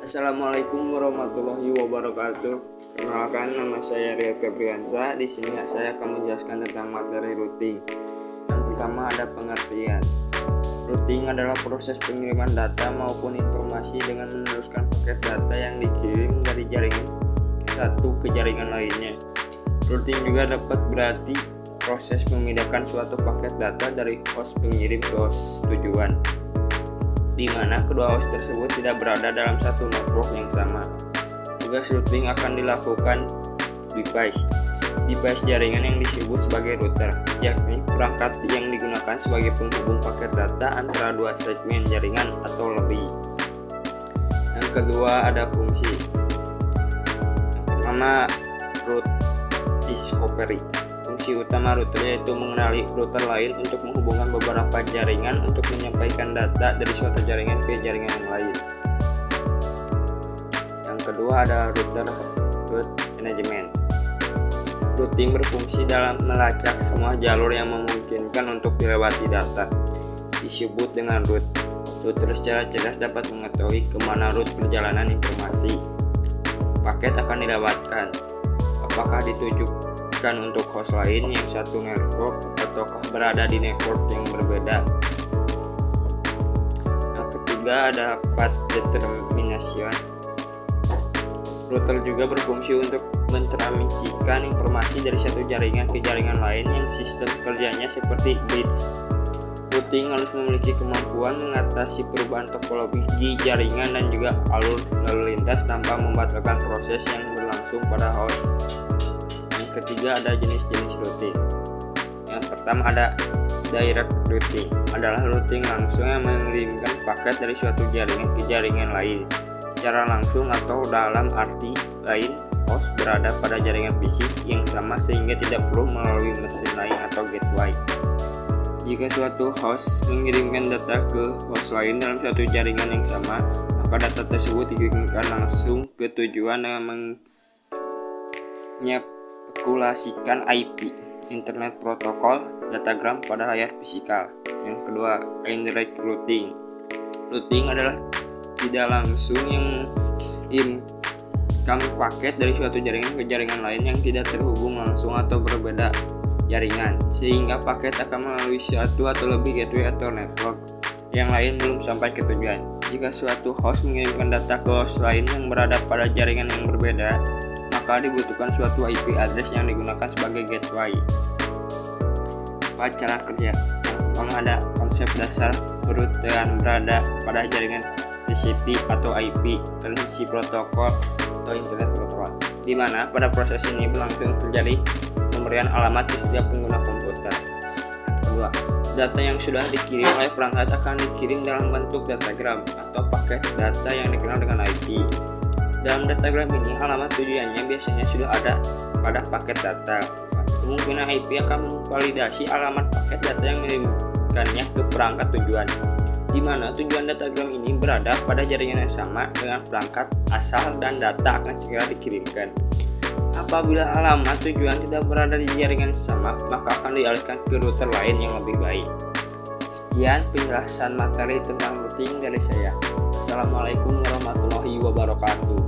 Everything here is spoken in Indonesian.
Assalamualaikum warahmatullahi wabarakatuh. Perkenalkan, nama saya Ria Febriansa. Di sini saya akan menjelaskan tentang materi routing. Yang pertama ada pengertian. Routing adalah proses pengiriman data maupun informasi dengan meneruskan paket data yang dikirim dari jaringan satu ke jaringan lainnya. Routing juga dapat berarti proses memindahkan suatu paket data dari host pengirim ke host tujuan, di mana kedua host tersebut tidak berada dalam satu network yang sama. Tugas routing akan dilakukan device jaringan yang disebut sebagai router, yakni perangkat yang digunakan sebagai penghubung paket data antara dua segmen jaringan atau lebih. Yang kedua ada fungsi. Yang pertama, route discovery. Fungsi utama router yaitu mengenali router lain untuk menghubungkan beberapa jaringan untuk menyampaikan data dari suatu jaringan ke jaringan yang lain. Yang kedua ada route management. Routing berfungsi dalam melacak semua jalur yang memungkinkan untuk dilewati data, disebut dengan route. Router secara cerdas dapat mengetahui kemana route perjalanan informasi paket akan dilewatkan, apakah ditujukan untuk host lain yang satu network ataukah berada di network yang berbeda. Yang ketiga ada path determination. Router juga berfungsi untuk mentransmisikan informasi dari satu jaringan ke jaringan lain yang sistem kerjanya seperti bridge. Routing harus memiliki kemampuan mengatasi perubahan topologi jaringan dan juga alur lalu lintas tanpa membatalkan proses yang berlangsung pada host. Ketiga ada jenis-jenis routing. Yang pertama ada direct routing, adalah routing langsung yang mengirimkan paket dari suatu jaringan ke jaringan lain secara langsung, atau dalam arti lain host berada pada jaringan fisik yang sama sehingga tidak perlu melalui mesin lain atau gateway. Jika suatu host mengirimkan data ke host lain dalam suatu jaringan yang sama, maka data tersebut dikirimkan langsung ke tujuan dengan menyekulasikan IP, Internet Protocol, datagram pada layar fisikal. Yang kedua, indirect routing. Routing adalah tidak langsung yang mengirimkan paket dari suatu jaringan ke jaringan lain yang tidak terhubung langsung atau berbeda jaringan, sehingga paket akan melalui satu atau lebih gateway atau network yang lain belum sampai ke tujuan. Jika suatu host mengirimkan data ke host lain yang berada pada jaringan yang berbeda, maka dibutuhkan suatu IP address yang digunakan sebagai gateway. Cara kerja. Yang pertama ada konsep dasar perouteran berada pada jaringan TCP atau IP, Transmisi Protokol atau Internet Protocol, di mana pada proses ini berlangsung terjadi pemberian alamat ke setiap pengguna komputer. Kedua, data yang sudah dikirim oleh perangkat akan dikirim dalam bentuk datagram atau paket data yang dikenal dengan IP. Dalam datagram ini, alamat tujuannya biasanya sudah ada pada paket data. Kemungkinan IP akan memvalidasi alamat paket data yang mengirimkannya ke perangkat tujuan, di mana tujuan datagram ini berada pada jaringan yang sama dengan perangkat asal dan data akan segera dikirimkan. Apabila alamat tujuan tidak berada di jaringan yang sama, maka akan dialihkan ke router lain yang lebih baik. Sekian penjelasan materi tentang routing dari saya. Assalamualaikum warahmatullahi wabarakatuh.